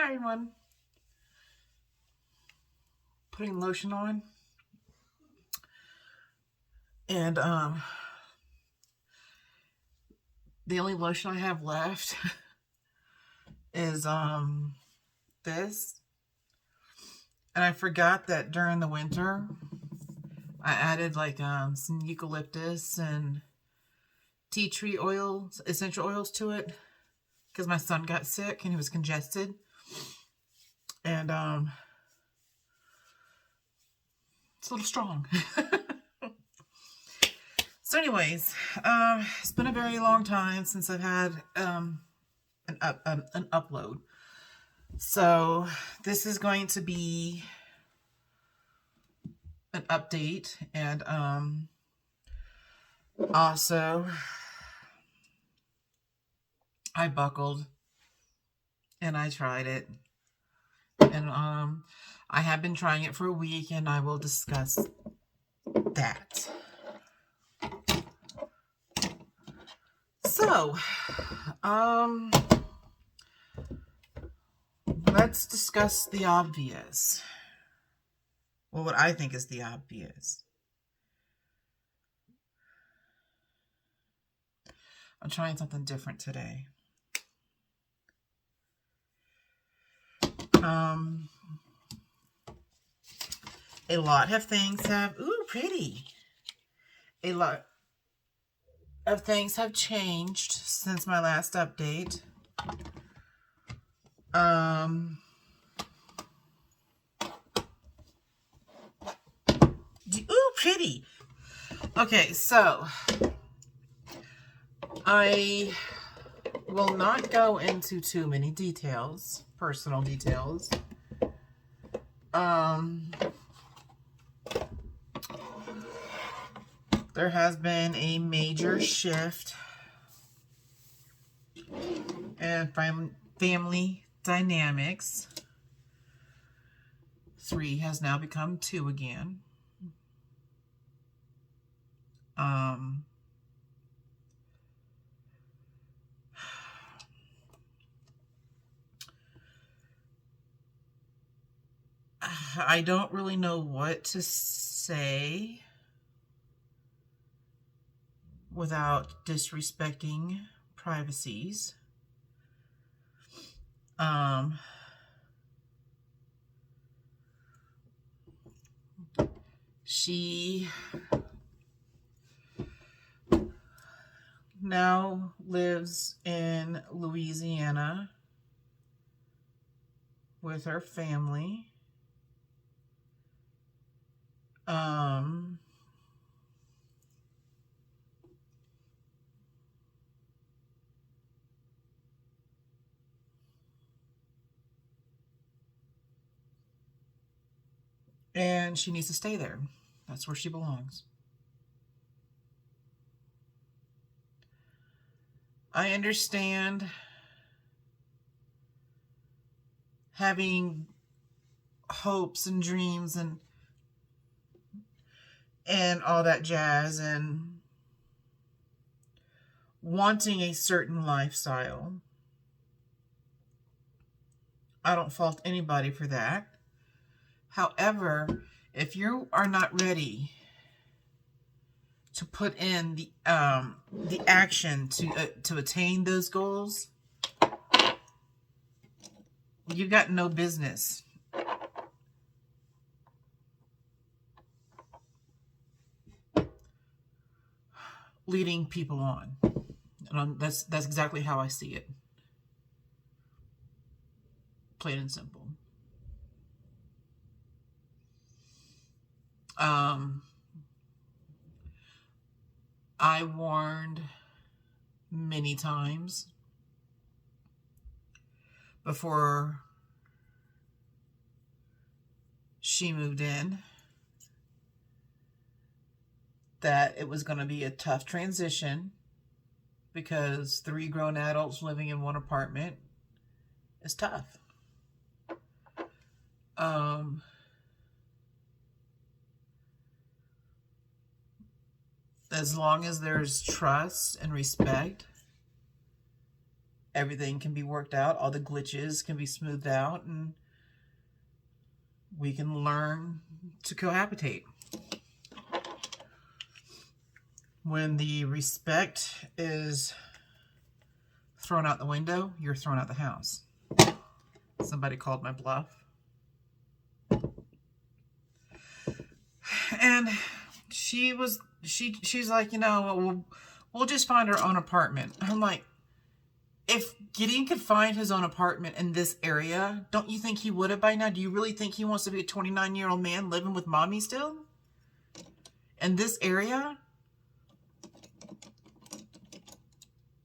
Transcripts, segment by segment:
Hi everyone. Putting lotion on. And the only lotion I have left is this. And I forgot that during the winter I added like some eucalyptus and tea tree oils, essential oils to it because my son got sick and he was congested. And it's a little strong. So anyways, it's been a very long time since I've had an upload. So this is going to be an update, and also I buckled and I tried it, and I have been trying it for a week, and I will discuss that. So let's discuss the obvious. Well, what I think is the obvious. I'm trying something different today. A lot of things have, ooh, pretty. A lot of things have changed since my last update. Ooh, pretty. Okay, so I will not go into too many details, personal details. There has been a major shift in family dynamics. 3 has now become 2 again. I don't really know what to say without disrespecting privacies. She now lives in Louisiana with her family. And she needs to stay there. That's where she belongs. I understand having hopes and dreams and all that jazz and wanting a certain lifestyle. I don't fault anybody for that. However, if you are not ready to put in the action to attain those goals, you've got no business leading people on. And that's exactly how I see it. Plain and simple. I warned many times before she moved in that it was going to be a tough transition because 3 grown adults living in one apartment is tough. As long as there's trust and respect, everything can be worked out, all the glitches can be smoothed out, and we can learn to cohabitate. When the respect is thrown out the window, you're thrown out the house. Somebody called my bluff. And she's like, you know, we'll just find our own apartment. I'm like, if Gideon could find his own apartment in this area, don't you think he would have by now? Do you really think he wants to be a 29-year-old man living with mommy still? In this area?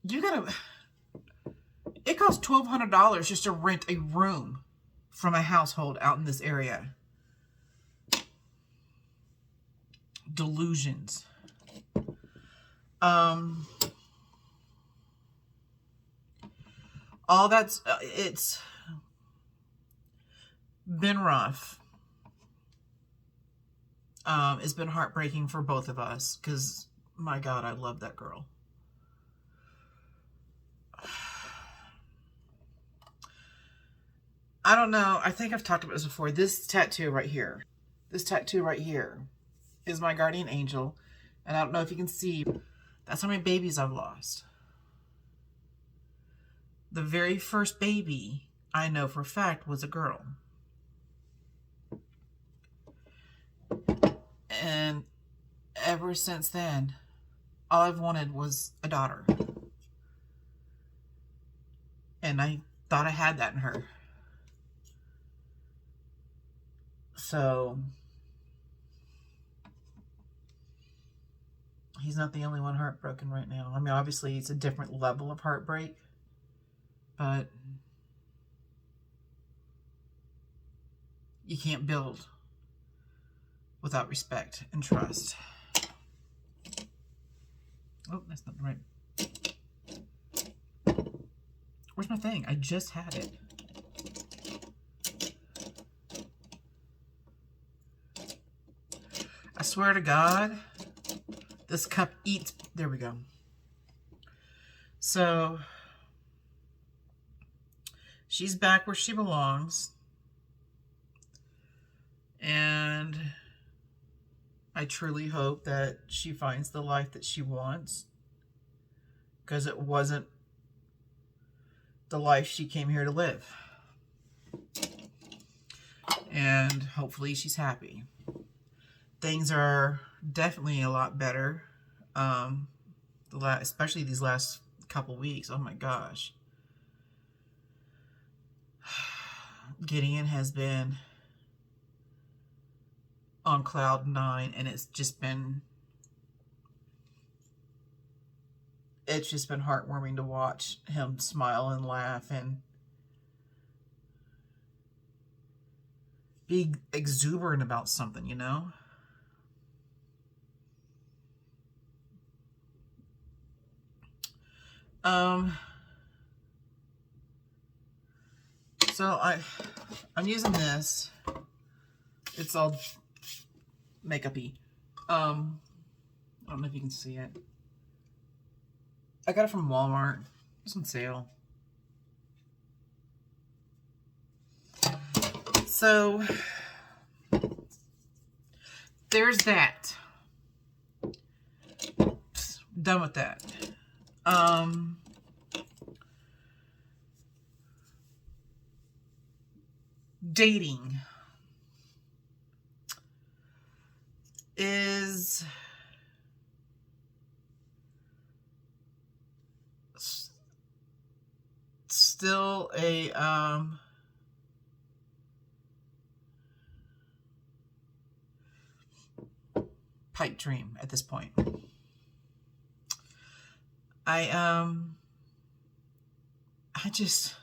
You gotta... It costs $1,200 just to rent a room from a household out in this area. Delusions. All that's... it's been rough. It's been heartbreaking for both of us because, my God, I love that girl. I don't know. I think I've talked about this before. This tattoo right here is my guardian angel. And I don't know if you can see, that's how many babies I've lost. The very first baby I know for a fact was a girl. And ever since then, all I've wanted was a daughter. And I thought I had that in her. So, he's not the only one heartbroken right now. I mean, obviously, it's a different level of heartbreak. But you can't build without respect and trust. Oh, that's not right. Where's my thing? I just had it. I swear to God, this cup eats. There we go. So, she's back where she belongs. And I truly hope that she finds the life that she wants. Because it wasn't the life she came here to live. And hopefully she's happy. Things are definitely a lot better. Especially these last couple weeks. Oh my gosh. Gideon has been on cloud 9, and it's just been heartwarming to watch him smile and laugh and be exuberant about something, you know? So I'm using this. It's all makeup-y. I don't know if you can see it. I got it from Walmart. It's on sale. So there's that. Done with that. Dating is still a pipe dream at this point. I just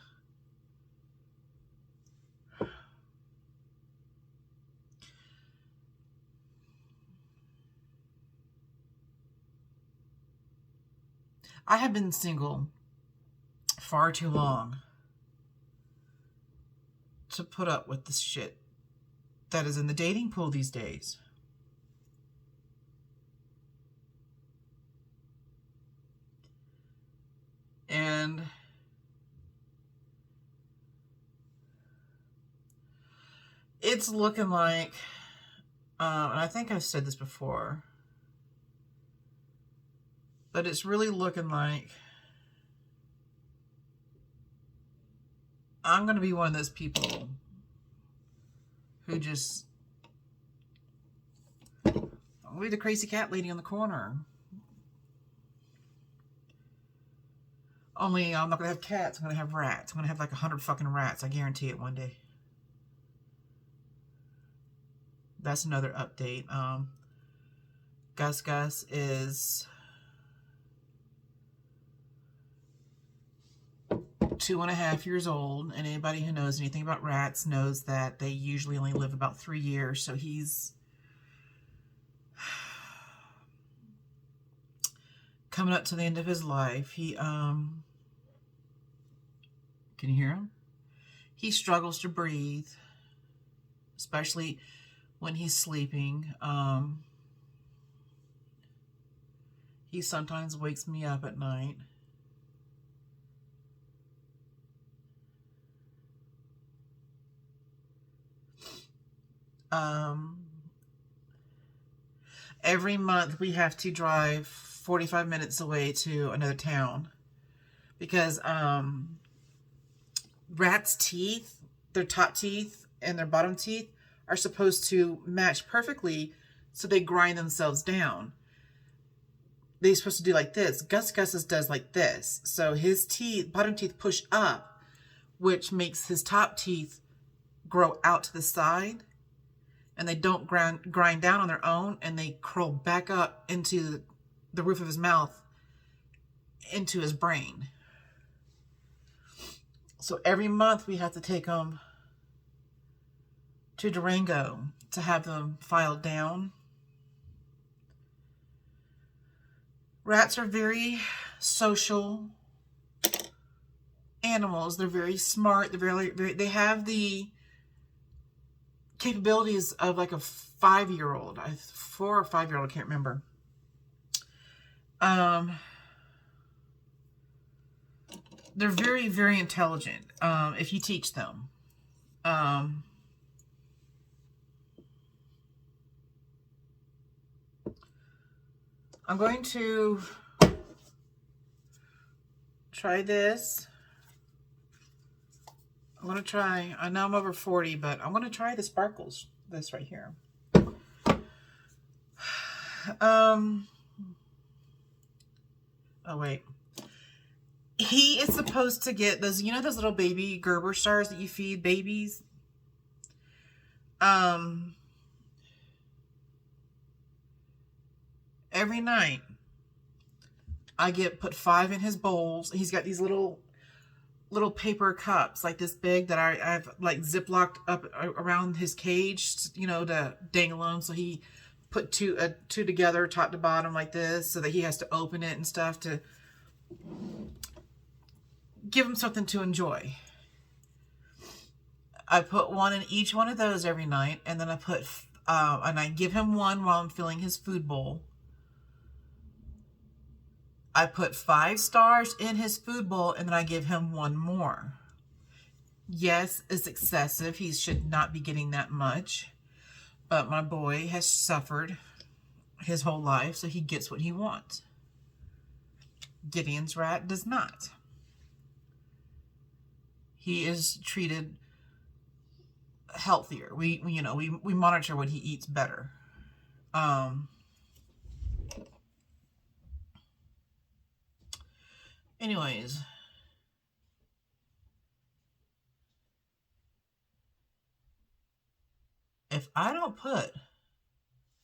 I have been single far too long to put up with this shit that is in the dating pool these days. And it's looking like, and I think I've said this before, but it's really looking like I'm going to be one of those people who just, I'll be the crazy cat lady on the corner. Only I'm not going to have cats. I'm going to have rats. I'm going to have like 100 fucking rats. I guarantee it one day. That's another update. Gus is 2.5 years old, and anybody who knows anything about rats knows that they usually only live about 3 years. So he's coming up to the end of his life. He can you hear him? He struggles to breathe, especially when he's sleeping. He sometimes wakes me up at night. Every month we have to drive 45 minutes away to another town because rats' teeth, their top teeth and their bottom teeth are supposed to match perfectly, so they grind themselves down. They're supposed to do like this. Gus's does like this. So his teeth, bottom teeth push up, which makes his top teeth grow out to the side, and they don't grind down on their own, and they curl back up into the roof of his mouth, into his brain. So every month we have to take them to Durango to have them filed down. Rats are very social animals. They're very smart. They have the capabilities of like a 5-year-old, 4 or 5-year-old, I can't remember. They're very, very intelligent if you teach them. I'm going to try this. I'm going to try, I know I'm over 40, but I'm going to try the sparkles, this right here. Oh, wait. He is supposed to get those, you know those little baby Gerber stars that you feed babies? Every night, I put 5 in his bowls. He's got these little paper cups like this big that I've like ziplocked up around his cage, you know, to dangle him. So he put two together, top to bottom like this, so that he has to open it and stuff to give him something to enjoy. I put 1 in each one of those every night, and then I put and I give him 1 while I'm filling his food bowl. I put 5 stars in his food bowl, and then I give him 1 more. Yes, it's excessive. He should not be getting that much. But my boy has suffered his whole life, so he gets what he wants. Gideon's rat does not. He is treated healthier. We monitor what he eats better. Anyways, if I don't put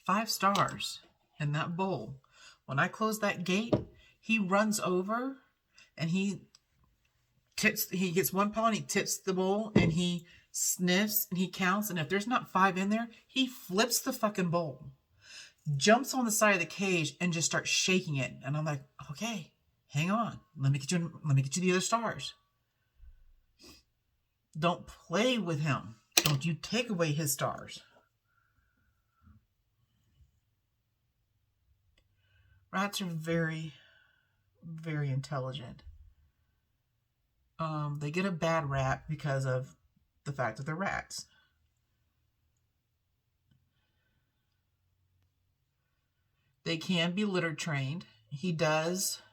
5 stars in that bowl, when I close that gate, he runs over and he gets 1 paw and he tips the bowl and he sniffs and he counts, and if there's not 5 in there, he flips the fucking bowl, jumps on the side of the cage and just starts shaking it. And I'm like, okay, hang on. Let me get you the other stars. Don't play with him. Don't you take away his stars. Rats are very, very intelligent. They get a bad rap because of the fact that they're rats. They can be litter trained. He does,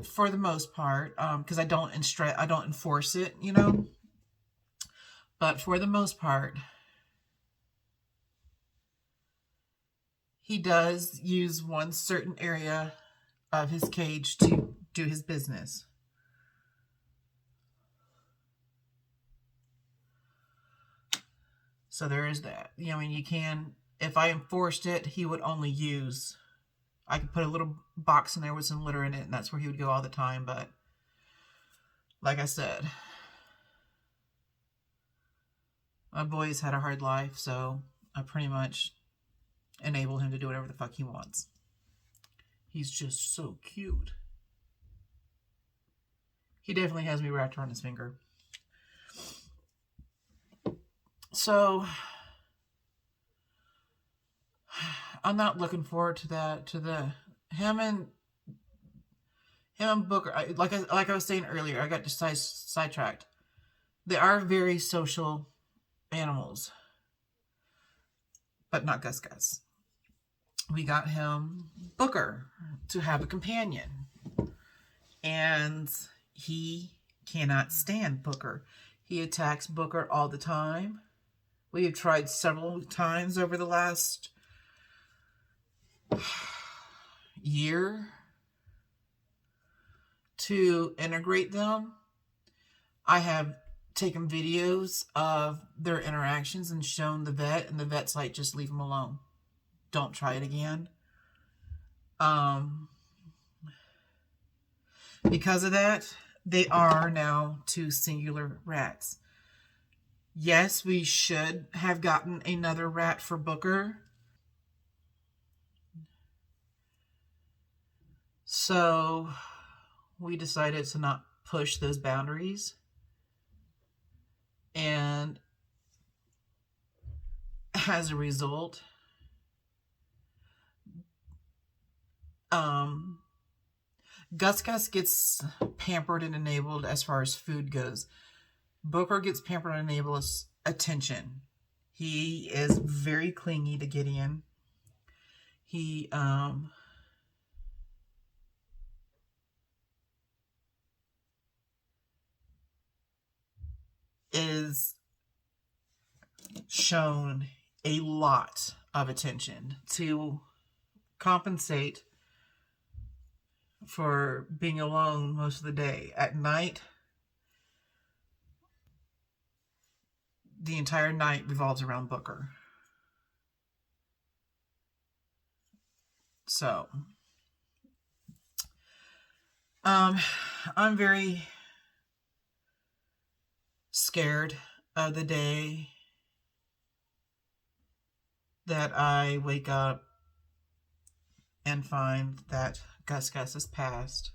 for the most part, because I don't enforce it, you know. But for the most part, he does use one certain area of his cage to do his business. So there is that. You know, I mean, you can, if I enforced it, he would only use, I could put a little box in there with some litter in it, and that's where he would go all the time. But like I said, my boy's had a hard life, so I pretty much enable him to do whatever the fuck he wants. He's just so cute. He definitely has me wrapped around his finger. So I'm not looking forward to that. To the him and Booker. Like I was saying earlier, I got just sidetracked. They are very social animals, but not Gus Gus. We got him Booker to have a companion, and he cannot stand Booker. He attacks Booker all the time. We have tried several times over the last year to integrate them. I have taken videos of their interactions and shown the vet, and the vet's like, just leave him alone. Don't try it again. Because of that, they are now 2 singular rats. Yes, we should have gotten another rat for Booker. So we decided to not push those boundaries. And as a result, Gus Gus gets pampered and enabled as far as food goes. Booker gets pampered and enabled as attention. He is very clingy to Gideon. He is shown a lot of attention to compensate for being alone most of the day. At night, the entire night revolves around Booker. So, I'm very scared of the day that I wake up and find that Gus Gus has passed.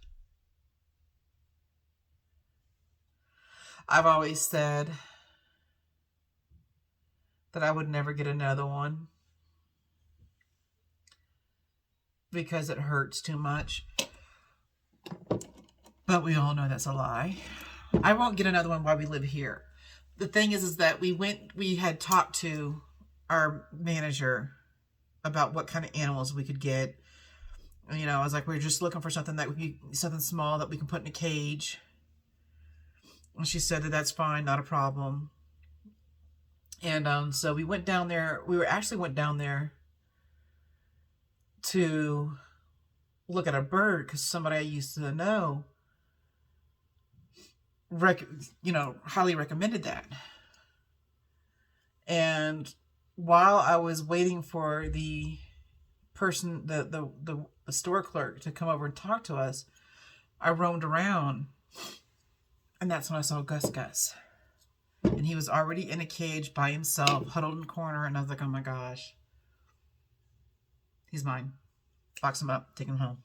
I've always said that I would never get another one because it hurts too much. But we all know that's a lie. I won't get another one while we live here. The thing is that we had talked to our manager about what kind of animals we could get. You know, I was like, we're just looking for something that would be something small that we can put in a cage. And she said that that's fine, not a problem. And so we went down there. We actually went down there to look at a bird because somebody I used to know, highly recommended that. And while I was waiting for the person, the store clerk to come over and talk to us, I roamed around, and that's when I saw Gus Gus. And he was already in a cage by himself, huddled in the corner, and I was like, oh my gosh. He's mine. Box him up, take him home.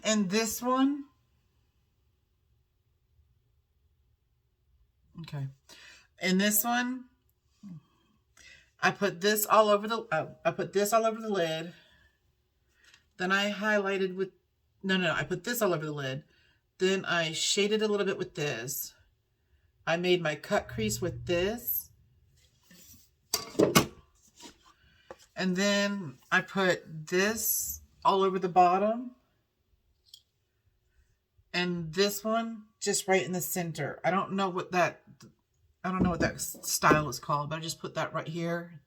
And this one, okay. In this one, I put this all over the lid. Then I highlighted with, I put this all over the lid. Then I shaded a little bit with this. I made my cut crease with this. And then I put this all over the bottom. And this one just right in the center. I don't know what that style is called, but I just put that right here.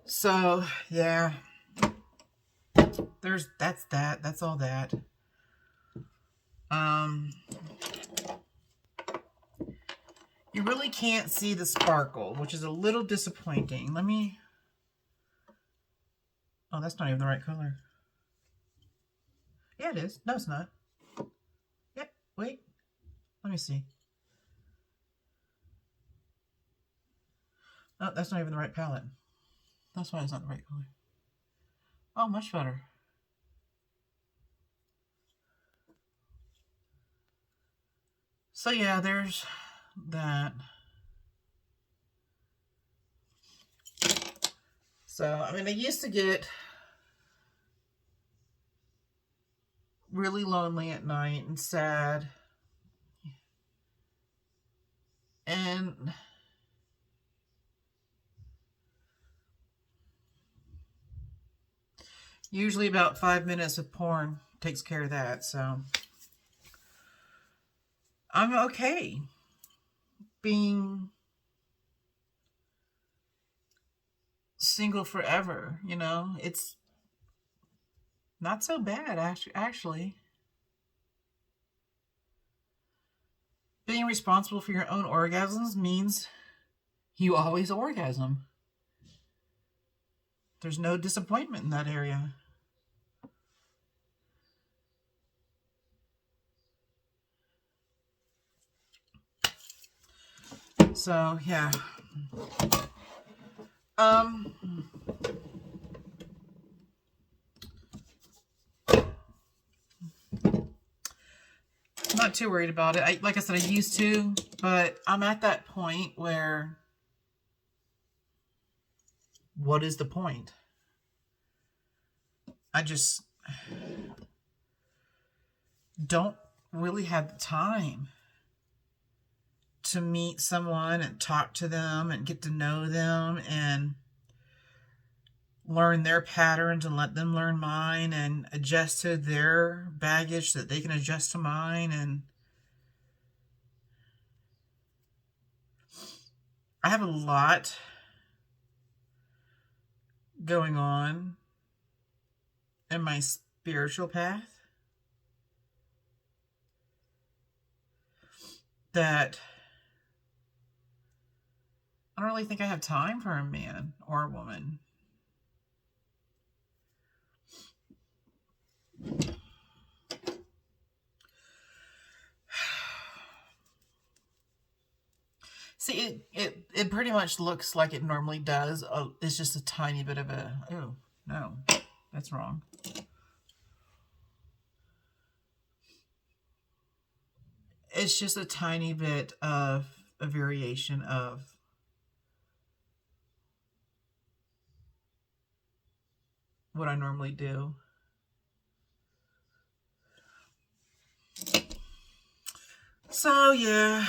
So, yeah. That's all that. You really can't see the sparkle, which is a little disappointing. Oh, that's not even the right color. Yeah, it is. No, it's not. Yep, wait. Let me see. Oh, that's not even the right palette. That's why it's not the right color. Oh, much better. So yeah, there's that. So, I mean, I used to get really lonely at night and sad. And usually about 5 minutes of porn takes care of that. So I'm okay being single forever, you know? It's not so bad, actually. Being responsible for your own orgasms means you always orgasm. There's no disappointment in that area. So, yeah. Not too worried about it. Like I said, I used to, but I'm at that point where what is the point? I just don't really have the time to meet someone and talk to them and get to know them and learn their patterns and let them learn mine and adjust to their baggage so that they can adjust to mine. And I have a lot going on in my spiritual path that I don't really think I have time for a man or a woman. See, it pretty much looks like it normally does. It's just a tiny bit of a... Oh, no. That's wrong. It's just a tiny bit of a variation of what I normally do. So, yeah.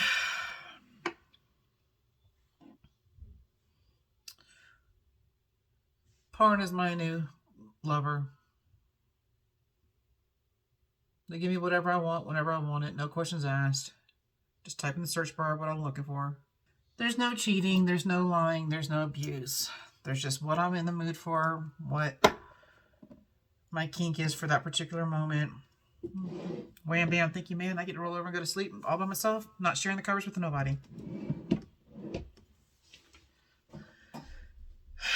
Porn is my new lover. They give me whatever I want, whenever I want it. No questions asked. Just type in the search bar what I'm looking for. There's no cheating. There's no lying. There's no abuse. There's just what I'm in the mood for, what my kink is for that particular moment. Wham, bam, thank you, man. I get to roll over and go to sleep all by myself, not sharing the covers with nobody.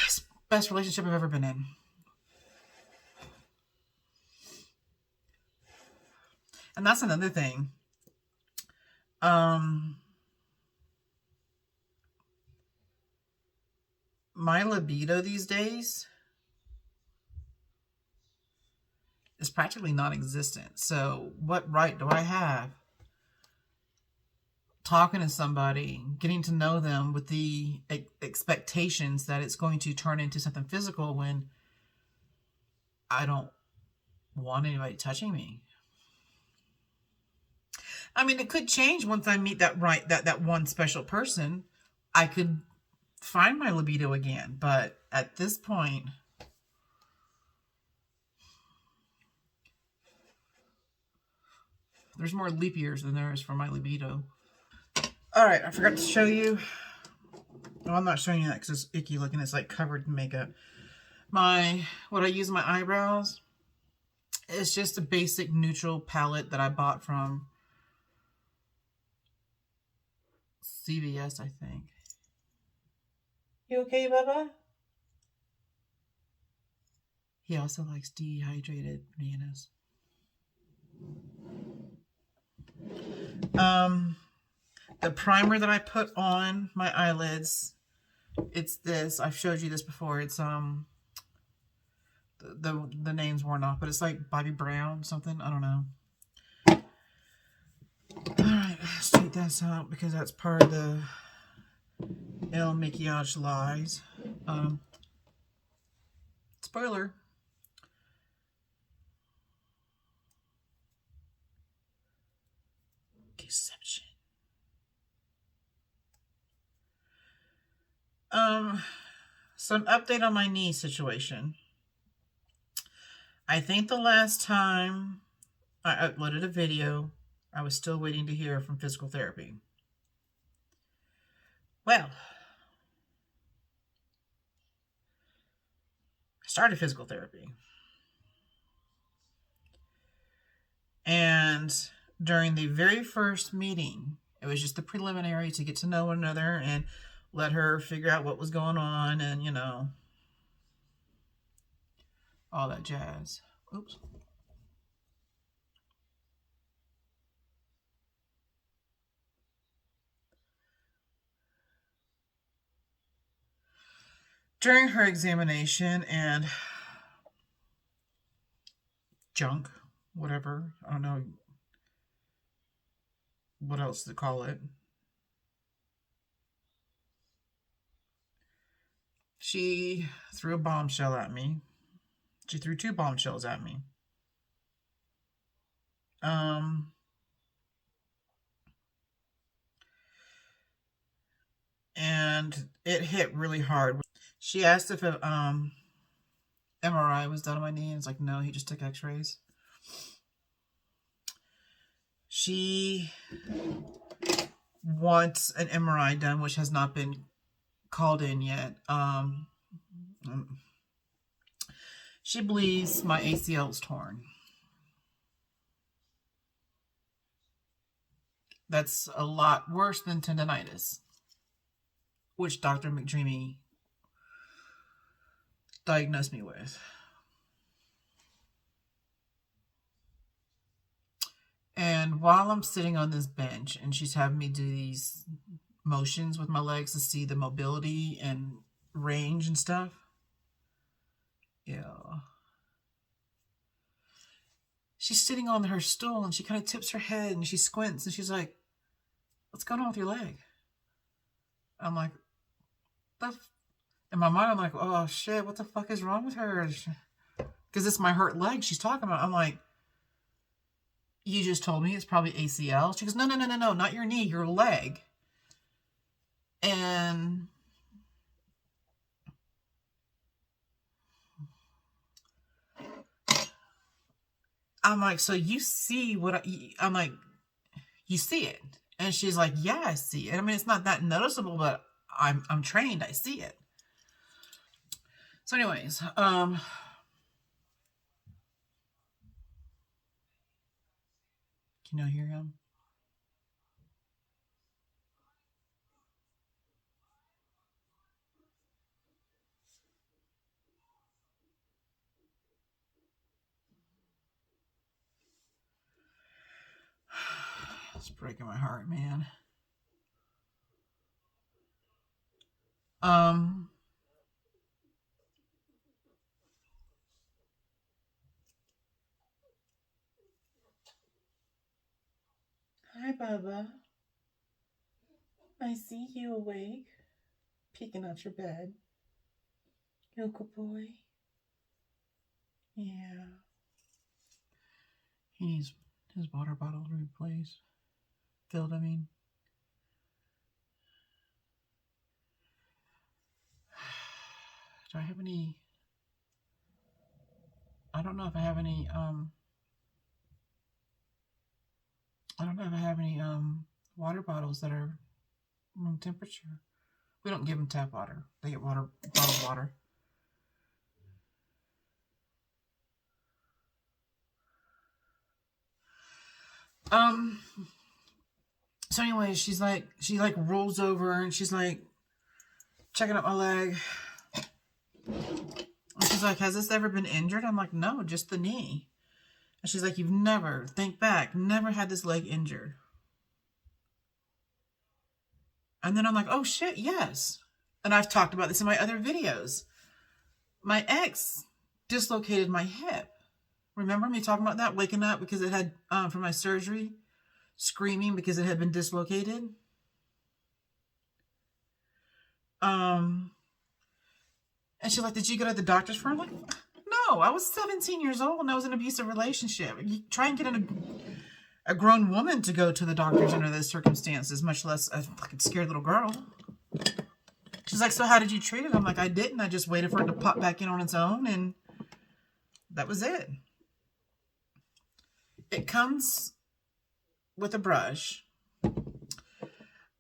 It's the best relationship I've ever been in. And that's another thing. My libido these days is practically non-existent. So what right do I have talking to somebody, getting to know them with the expectations that it's going to turn into something physical when I don't want anybody touching me? I mean, it could change once I meet that one special person. I could find my libido again, but at this point, there's more leap years than there is for my libido. All right, I forgot to show you. Well, I'm not showing you that because it's icky looking. It's like covered in makeup. What I use in my eyebrows is just a basic neutral palette that I bought from CVS, I think. You okay, Bubba? He also likes dehydrated bananas. The primer that I put on my eyelids, it's this. I've showed you this before. It's the name's worn off, but it's like Bobbi Brown something. I don't know. All right, let's take this out because that's part of the El Maquillage lies. Spoiler. Deception. So an update on my knee situation. I think the last time I uploaded a video, I was still waiting to hear from physical therapy. Well, I started physical therapy. And during the very first meeting, it was just the preliminary to get to know one another and let her figure out what was going on and, you know, all that jazz. Oops. During her examination and junk, whatever, I don't know what else to call it, she threw a bombshell at me. She threw 2 bombshells at me. And it hit really hard. She asked if a MRI was done on my knee, and it's like, no, he just took x-rays. She wants an MRI done, which has not been called in yet. She believes my ACL is torn. That's a lot worse than tendonitis, which Dr. McDreamy diagnosed me with. And while I'm sitting on this bench and she's having me do these motions with my legs to see the mobility and range and stuff, yeah. She's sitting on her stool and she kind of tips her head and she squints and she's like, what's going on with your leg? I'm like, in my mind, I'm like, oh shit, what the fuck is wrong with her? Because it's my hurt leg she's talking about. I'm like, you just told me it's probably ACL. She goes, no, not your knee, your leg. And I'm like, so you see what I'm like, you see it? And she's like, yeah, I see it. I mean, it's not that noticeable, but I'm trained. I see it. So anyways, can you hear him? It's breaking my heart, man. Hi, Bubba. I see you awake, peeking out your bed. You good boy. Yeah. He needs his water bottle replaced. filled, I mean. Do I have any? I don't know if I have any, I don't know if I have any, water bottles that are room temperature. We don't give them tap water. They get bottled water. Um, so anyway, she like rolls over and she's like checking out my leg. And she's like, has this ever been injured? I'm like, no, just the knee. And she's like, you've never, think back, never had this leg injured. And then I'm like, oh shit, yes. And I've talked about this in my other videos. My ex dislocated my hip. Remember me talking about that? Waking up because it had, from my surgery, screaming because it had been dislocated. And she's like, did you go to the doctors for it? I'm like, no, I was 17 years old and I was in an abusive relationship. You try and get a grown woman to go to the doctors under those circumstances, much less a fucking scared little girl. She's like, so how did you treat it? I'm like, I didn't. I just waited for it to pop back in on its own, and that was it. It comes with a brush.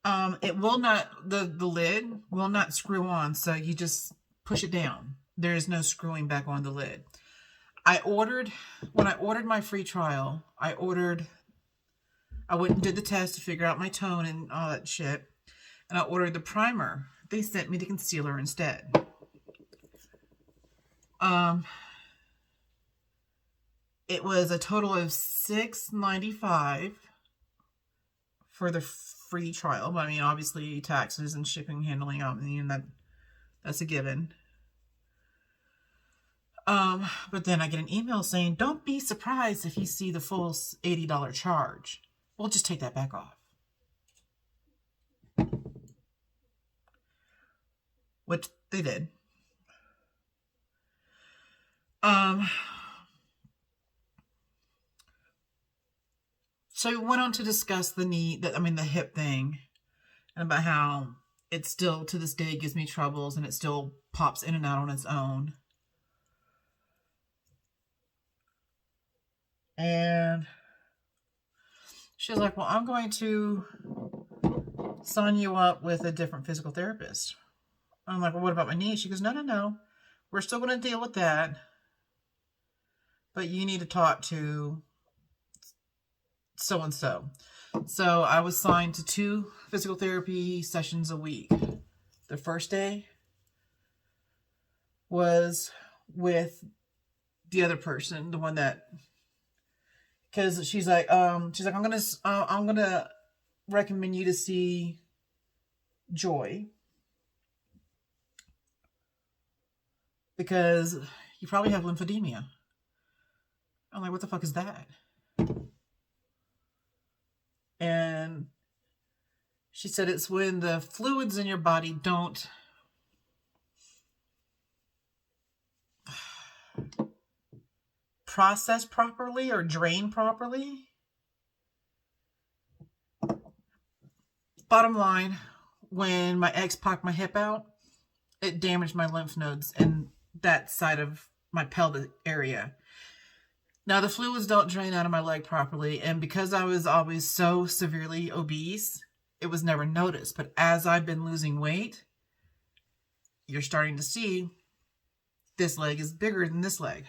It will not, the lid will not screw on, so you just push it down. There is no screwing back on the lid. When I ordered my free trial, I went and did the test to figure out my tone and all that shit. And I ordered the primer. They sent me the concealer instead. It was a total of $6.95 for the free trial. But I mean, obviously taxes and shipping, handling, I mean, that's a given. But then I get an email saying, don't be surprised if you see the full $80 charge. We'll just take that back off. Which they did. So we went on to discuss the hip thing, and about how it still, to this day, gives me troubles, and it still pops in and out on its own. And she was like, well, I'm going to sign you up with a different physical therapist. I'm like, well, what about my knee? She goes, no. We're still going to deal with that. But you need to talk to so-and-so. So I was signed to 2 physical therapy sessions a week. The first day was with the other person, the one that, because she's like, I'm gonna recommend you to see Joy, because you probably have lymphedema. I'm like, what the fuck is that? And she said it's when the fluids in your body don't process properly or drain properly. Bottom line, when my ex popped my hip out, it damaged my lymph nodes in that side of my pelvic area. Now, the fluids don't drain out of my leg properly, and because I was always so severely obese, it was never noticed. But as I've been losing weight, you're starting to see this leg is bigger than this leg.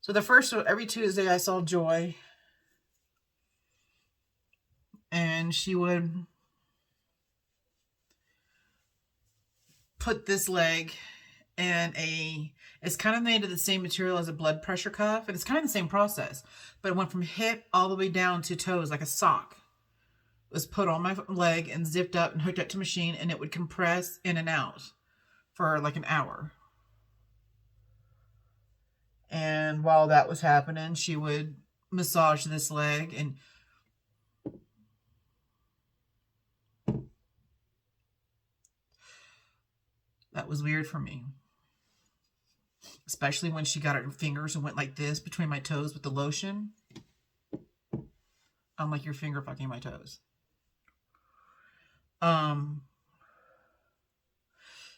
So every Tuesday I saw Joy, and she would put this leg in it's kind of made of the same material as a blood pressure cuff, and it's kind of the same process, but it went from hip all the way down to toes like a sock. It was put on my leg and zipped up and hooked up to a machine, and it would compress in and out for like an hour. And while that was happening, she would massage this leg, and that was weird for me. especially when she got her fingers and went like this between my toes with the lotion. I'm like, you're finger fucking my toes.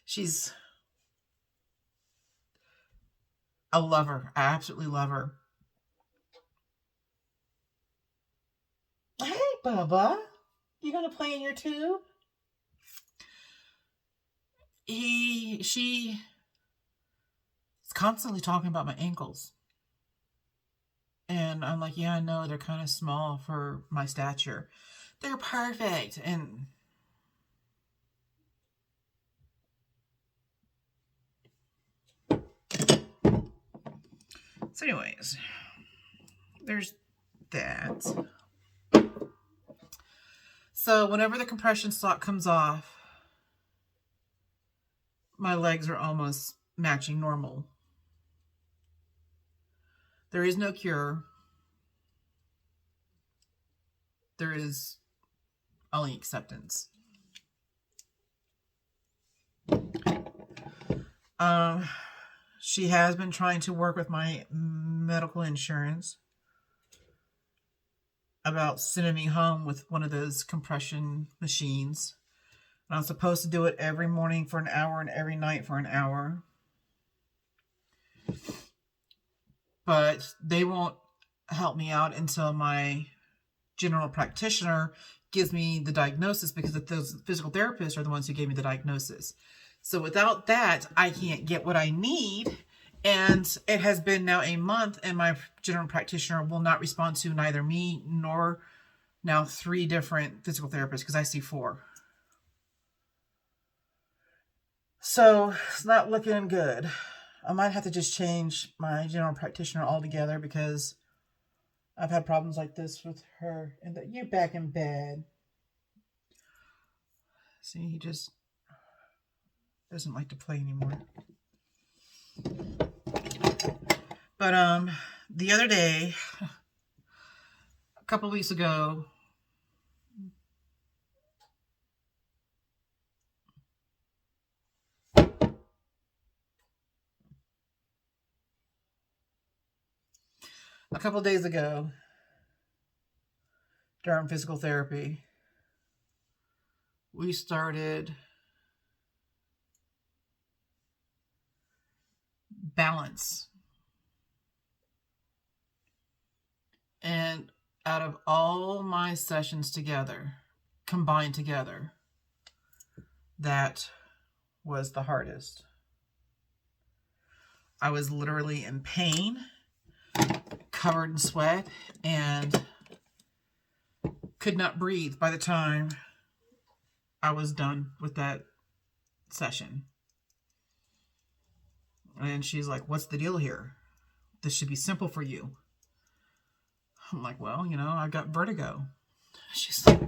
She's a lover. I absolutely love her. Hey, Bubba. You gonna play in your tube? She is constantly talking about my ankles. And I'm like, yeah, I know they're kind of small for my stature. They're perfect. And so anyways, there's that. So whenever the compression sock comes off, my legs are almost matching normal. There is no cure. There is only acceptance. She has been trying to work with my medical insurance about sending me home with one of those compression machines. And I'm supposed to do it every morning for an hour and every night for an hour. But they won't help me out until my general practitioner gives me the diagnosis, because those physical therapists are the ones who gave me the diagnosis. So without that, I can't get what I need. And it has been now a month, and my general practitioner will not respond to neither me nor now 3 different physical therapists, because I see 4. So it's not looking good. I might have to just change my general practitioner altogether, because I've had problems like this with her. And that you're back in bed. See, he just doesn't like to play anymore. But the other day, a couple weeks ago, days ago, during physical therapy, we started balance. And out of all my sessions together, combined together, that was the hardest. I was literally in pain, covered in sweat, and could not breathe by the time I was done with that session. And she's like, what's the deal here? This should be simple for you. I'm like, well, I got vertigo. She's like,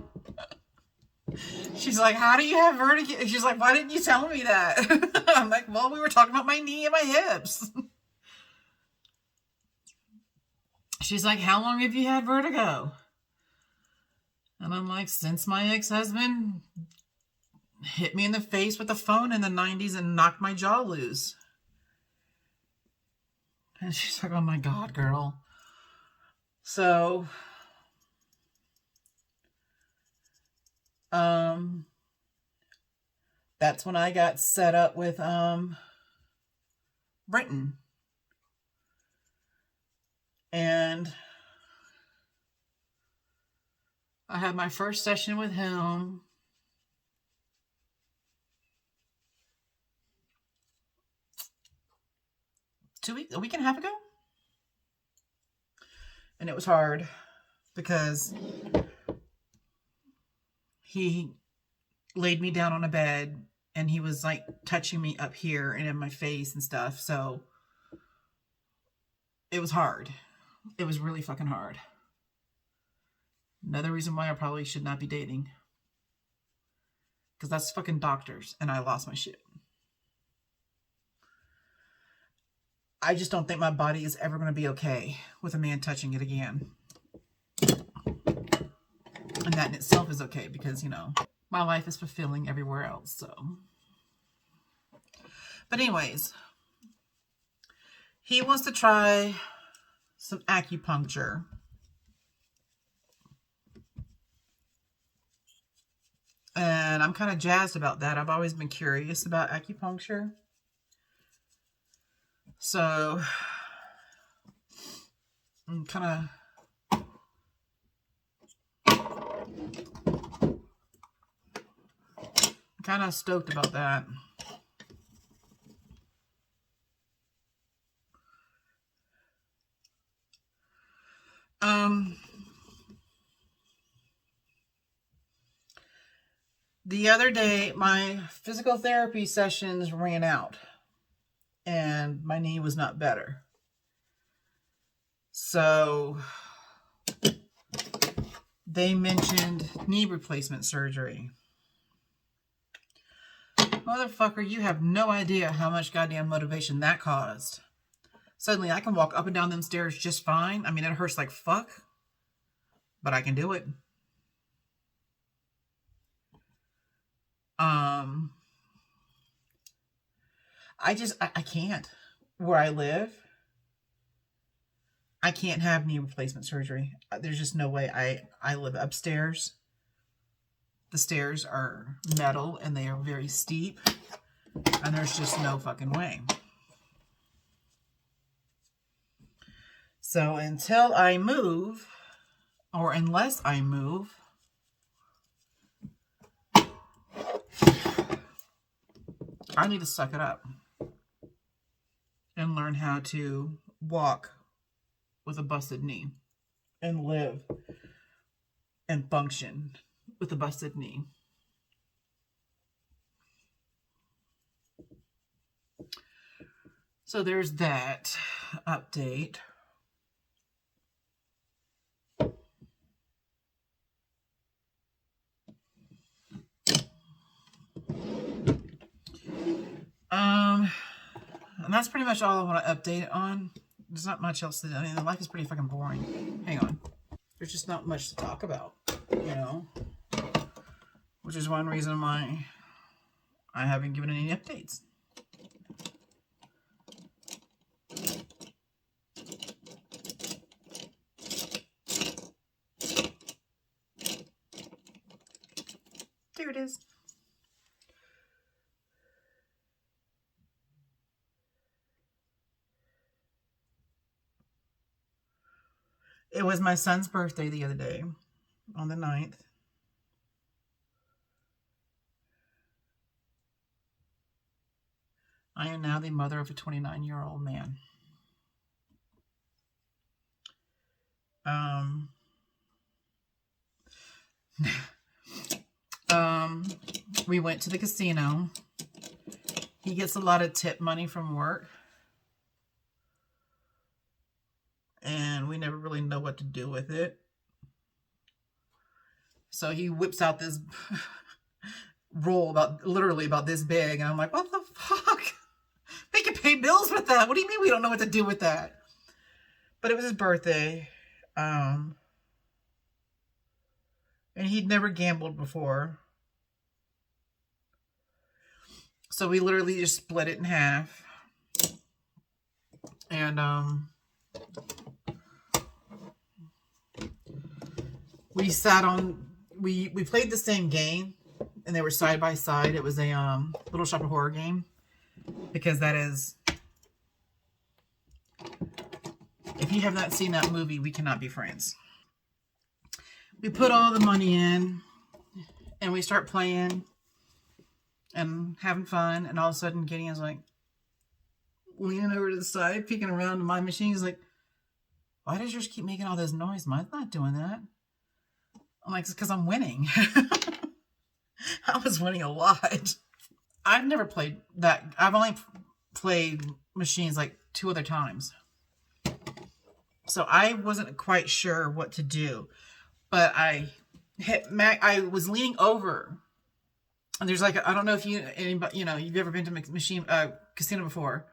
how do you have vertigo? She's like, why didn't you tell me that? I'm like, well, we were talking about my knee and my hips. She's like, how long have you had vertigo? And I'm like, since my ex-husband hit me in the face with the phone in the 90s and knocked my jaw loose. And she's like, oh my God, girl. So, that's when I got set up with, Brenton. And I had my first session with him a week and a half ago. And it was hard because he laid me down on a bed and he was like touching me up here and in my face and stuff. So it was hard. It was really fucking hard. Another reason why I probably should not be dating. Because that's fucking doctors and I lost my shit. I just don't think my body is ever going to be okay with a man touching it again. And that in itself is okay because, my life is fulfilling everywhere else. So, but anyways, He wants to try some acupuncture. And I'm kind of jazzed about that. I've always been curious about acupuncture. So I'm kind of stoked about that. The other day, my physical therapy sessions ran out and my knee was not better. So they mentioned knee replacement surgery. Motherfucker, you have no idea how much goddamn motivation that caused. Suddenly I can walk up and down them stairs just fine. I mean, it hurts like fuck, but I can do it. I can't. Where I live, I can't have knee replacement surgery. There's just no way. I live upstairs. The stairs are metal and they are very steep. And there's just no fucking way. So until I move, or unless I move, I need to suck it up and learn how to walk with a busted knee and live and function with a busted knee. So there's that update. And that's pretty much all I want to update on. There's not much else to do. I mean, life is pretty fucking boring. Hang on. There's just not much to talk about, you know? Which is one reason why I haven't given any updates. There it is. It was my son's birthday the other day, on the 9th. I am now the mother of a 29-year-old man. We went to the casino. He gets a lot of tip money from work. And we never really know what to do with it. So he whips out this roll literally about this big. And I'm like, what the fuck? We can pay bills with that. What do you mean we don't know what to do with that? But it was his birthday. And he'd never gambled before. So we literally just split it in half. And we sat on, we played the same game, and they were side by side. It was a Little Shop of Horror game, because that is, if you have not seen that movie, we cannot be friends. We put all the money in, and we start playing and having fun, and all of a sudden Gideon's like leaning over to the side, peeking around to my machine. He's like, why does yours keep making all this noise? Mine's not doing that. I'm like, it's because I'm winning. I was winning a lot. I've never played that. I've only played machines like 2 other times. So I wasn't quite sure what to do. But I was leaning over. And there's like, I don't know if anybody, you've ever been to casino before.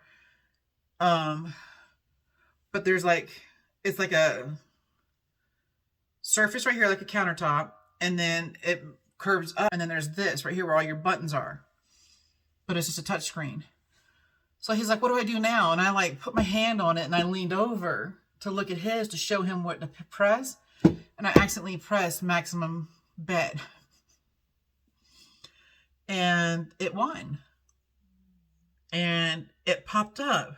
But there's like, it's like a surface right here, like a countertop, and then it curves up, and then there's this right here where all your buttons are. But it's just a touch screen. So he's like, what do I do now? And I like put my hand on it and I leaned over to look at his to show him what to press. And I accidentally pressed maximum bet. And it won. And it popped up.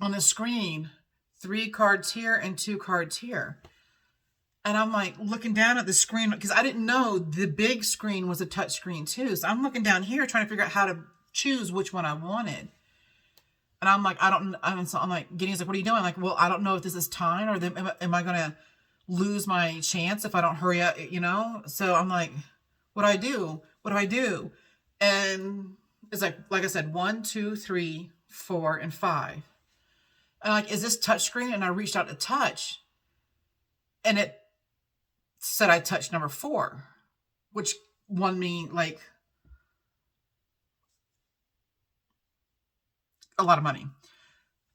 On the screen, 3 cards here and 2 cards here. And I'm like looking down at the screen because I didn't know the big screen was a touch screen too. So I'm looking down here trying to figure out how to choose which one I wanted. And I'm like, I'm like, Gideon's like, what are you doing? I'm like, well, I don't know if this is time or am I going to lose my chance if I don't hurry up, you know? So I'm like, what do I do? What do I do? And it's like I said, 1, 2, 3, 4, and 5. And I'm like, is this touch screen? And I reached out to touch. And it said I touched number 4, which won me like a lot of money.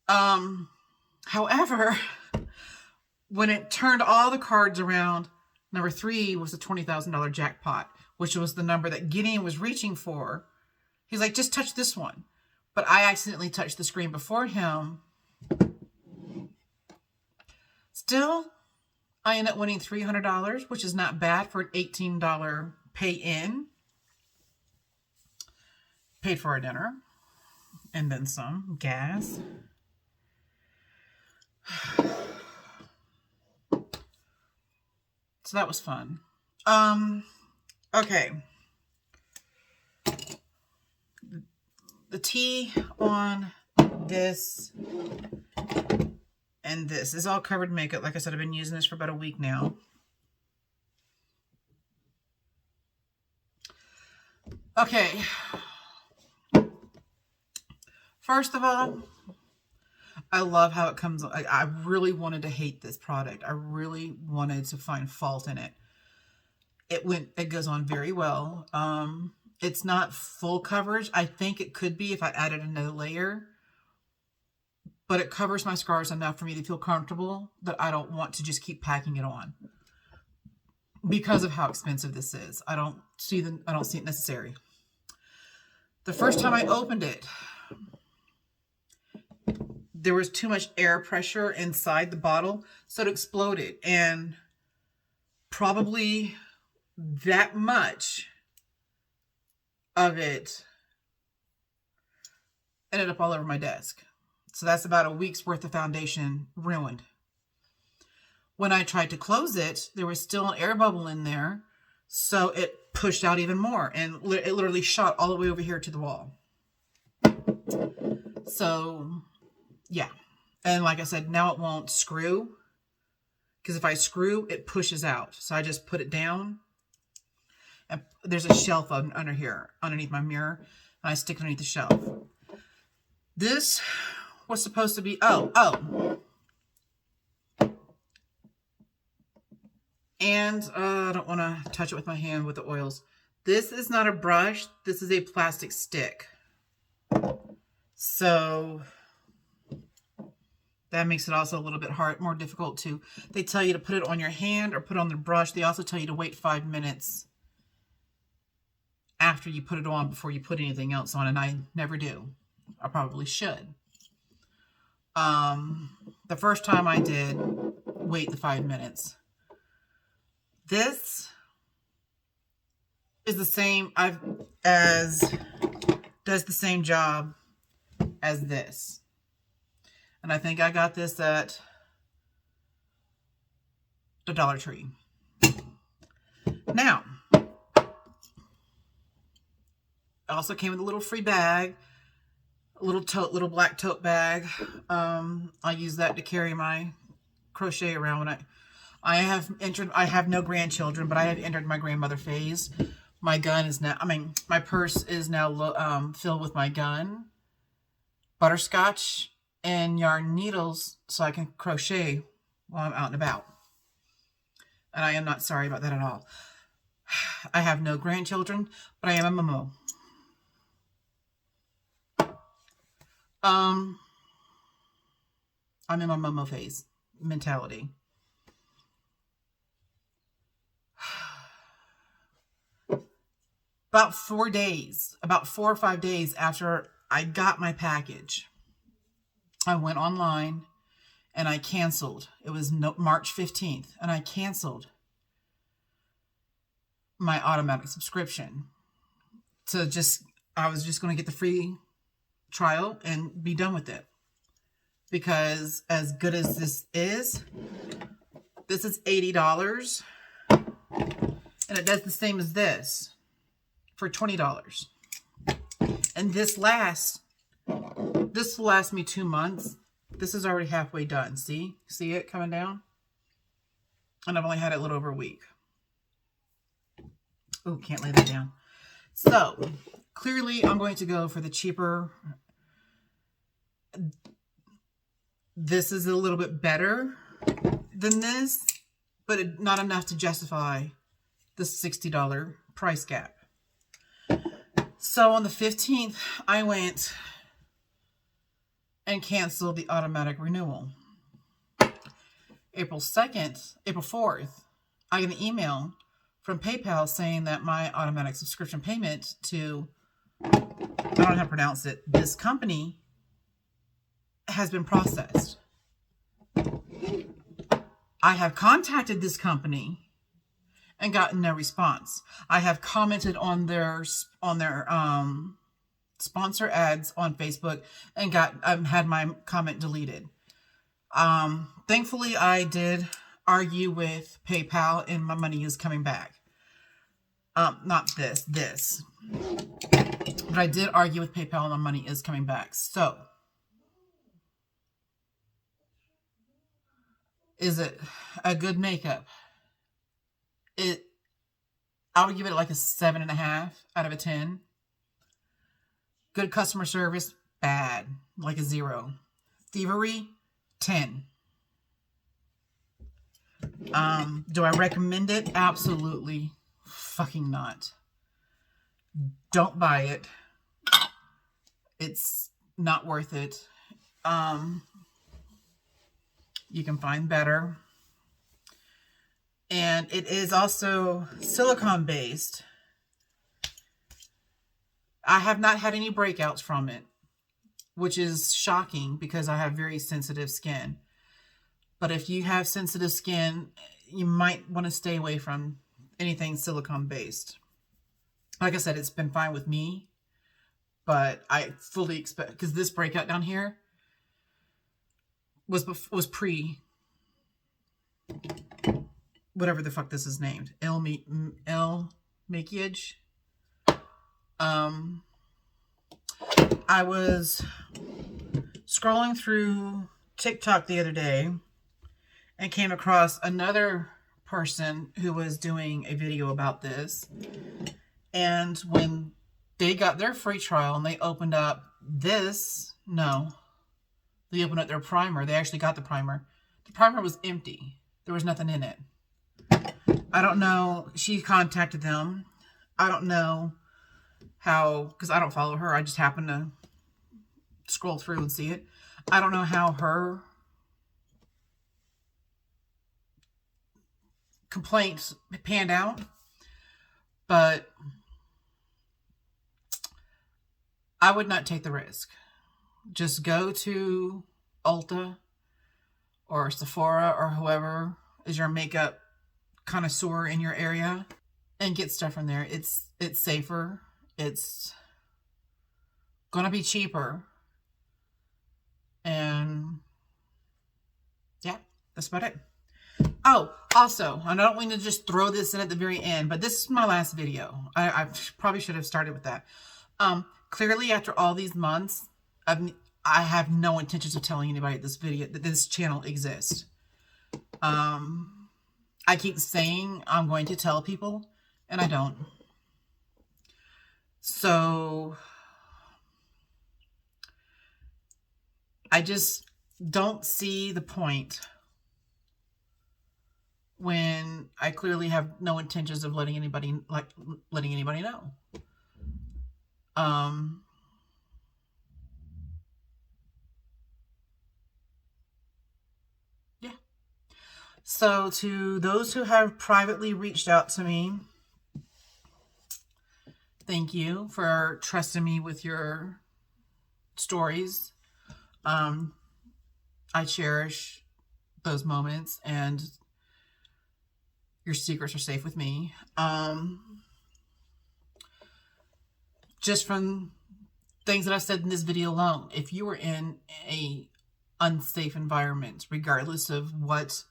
However, when it turned all the cards around, number 3 was a $20,000 jackpot, which was the number that Gideon was reaching for. He's like, just touch this one. But I accidentally touched the screen before him. Still, I ended up winning $300, which is not bad for an $18 pay-in. Paid for our dinner. And then some. Gas. So that was fun. Okay. The tea on this and this is all covered in makeup. Like I said, I've been using this for about a week now. Okay. First of all, I love how it comes. I really wanted to hate this product. I really wanted to find fault in it. It goes on very well. It's not full coverage. I think it could be if I added another layer. But it covers my scars enough for me to feel comfortable that I don't want to just keep packing it on. Because of how expensive this is. I don't see it necessary. The first time I opened it, there was too much air pressure inside the bottle, so it exploded. And probably that much of it ended up all over my desk. So that's about a week's worth of foundation ruined. When I tried to close it, there was still an air bubble in there. So it pushed out even more. And it literally shot all the way over here to the wall. So, yeah. And like I said, now it won't screw. Because if I screw, it pushes out. So I just put it down. And there's a shelf under here, underneath my mirror. And I stick it underneath the shelf. This was supposed to be, and I don't want to touch it with my hand with the oils. This is not a brush. This is a plastic stick. So that makes it also a little bit more difficult to. They tell you to put it on your hand or put it on the brush. They also tell you to wait 5 minutes after you put it on before you put anything else on, and I never do. I probably should. The first time I did wait the 5 minutes. This is the same does the same job as this. And I think I got this at the Dollar Tree. Now, it also came with a little free bag, a little black tote bag. I use that to carry my crochet around when I have no grandchildren, but I have entered my grandmother phase. My purse is now filled with my gun, butterscotch, and yarn needles so I can crochet while I'm out and about. And I am not sorry about that at all. I have no grandchildren, but I am a Momo. I'm in my Momo phase mentality. about 4 days, about 4 or 5 days after I got my package, I went online and I canceled. It was March 15th, and I canceled my automatic subscription. I was just going to get the free trial and be done with it. Because as good as this is $80, and it does the same as this for $20. And this will last me 2 months. This is already halfway done. See it coming down? And I've only had it a little over a week. Oh, can't lay that down. So clearly I'm going to go for the cheaper. This is a little bit better than this, but not enough to justify the $60 price gap. So on the 15th, I went and canceled the automatic renewal. April 4th, I get an email from PayPal saying that my automatic subscription payment to, I don't know how to pronounce it, this company has been processed. I have contacted this company and gotten no response. I have commented on their sponsor ads on Facebook and had my comment deleted. Thankfully, I did argue with PayPal and my money is coming back. Not this. But I did argue with PayPal and my money is coming back. So, is it a good makeup? I would give it like a 7.5 out of a 10. Good customer service, bad, like a 0. Thievery, 10. Do I recommend it? Absolutely fucking not. Don't buy it. It's not worth it. You can find better. And it is also silicone based. I have not had any breakouts from it, which is shocking because I have very sensitive skin. But if you have sensitive skin, you might want to stay away from anything silicone based. Like I said, it's been fine with me, but I fully expect, because this breakout down here was pre whatever the fuck this is named, L makiage. I was scrolling through TikTok the other day and came across another person who was doing a video about this. And when they got their free trial and they opened up they opened up their primer. They actually got the primer. The primer was empty. There was nothing in it. I don't know. She contacted them. I don't know how, because I don't follow her. I just happened to scroll through and see it. I don't know how her complaints panned out, but I would not take the risk. Just go to Ulta or Sephora or whoever is your makeup connoisseur in your area and get stuff from there. It's safer. It's gonna be cheaper. And yeah, that's about it. Oh, also, I don't mean to just throw this in at the very end, but this is my last video. I probably should have started with that. Clearly, after all these months, I have no intentions of telling anybody that this channel exists. I keep saying I'm going to tell people, and I don't. So I just don't see the point when I clearly have no intentions of letting anybody know. Yeah. So to those who have privately reached out to me, Thank you for trusting me with your stories. I cherish those moments, and your secrets are safe with me. Just from things that I've said in this video alone, if you were in a unsafe environment, regardless of what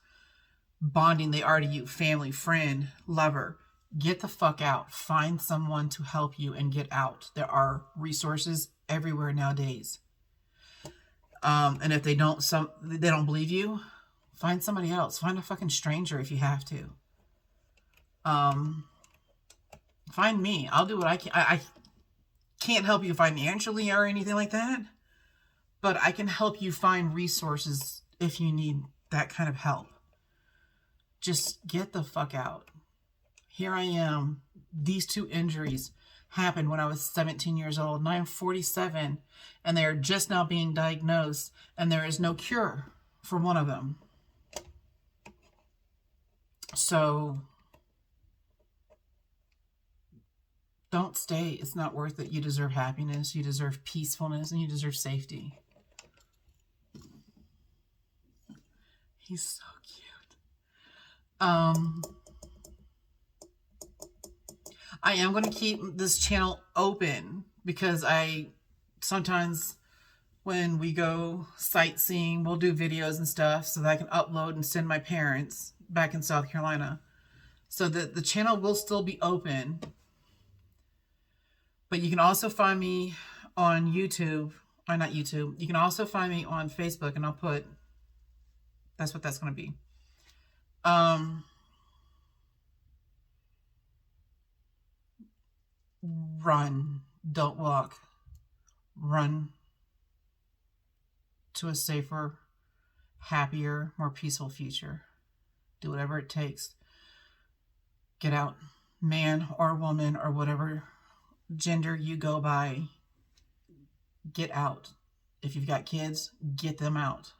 bonding they are to you, family, friend, lover, get the fuck out. Find someone to help you and get out. There are resources everywhere nowadays. And if they don't believe you, find somebody else. Find a fucking stranger if you have to. Find me. I'll do what I can. I can't help you financially or anything like that, but I can help you find resources if you need that kind of help. Just get the fuck out. Here I am. These 2 injuries happened when I was 17 years old, and I am 47, and they are just now being diagnosed, and there is no cure for one of them. So don't stay. It's not worth it. You deserve happiness, you deserve peacefulness, and you deserve safety. He's so cute. I am going to keep this channel open because sometimes when we go sightseeing, we'll do videos and stuff so that I can upload and send my parents back in South Carolina. So that the channel will still be open. But you can also find me on YouTube, or not YouTube. You can also find me on Facebook, and I'll put, that's what that's going to be. Run, don't walk. Run to a safer, happier, more peaceful future. Do whatever it takes. Get out. Man or woman or whatever gender you go by, get out. If you've got kids, get them out.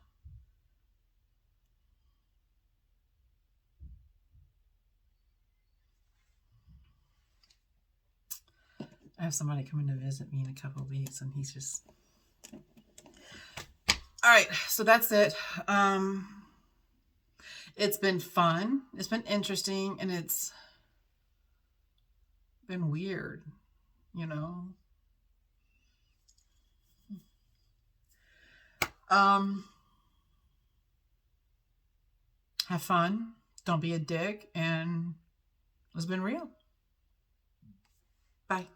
I have somebody coming to visit me in a couple of weeks, and he's just... All right, so that's it. It's been fun. It's been interesting, and it's been weird, you know? Have fun. Don't be a dick, and it's been real. Bye.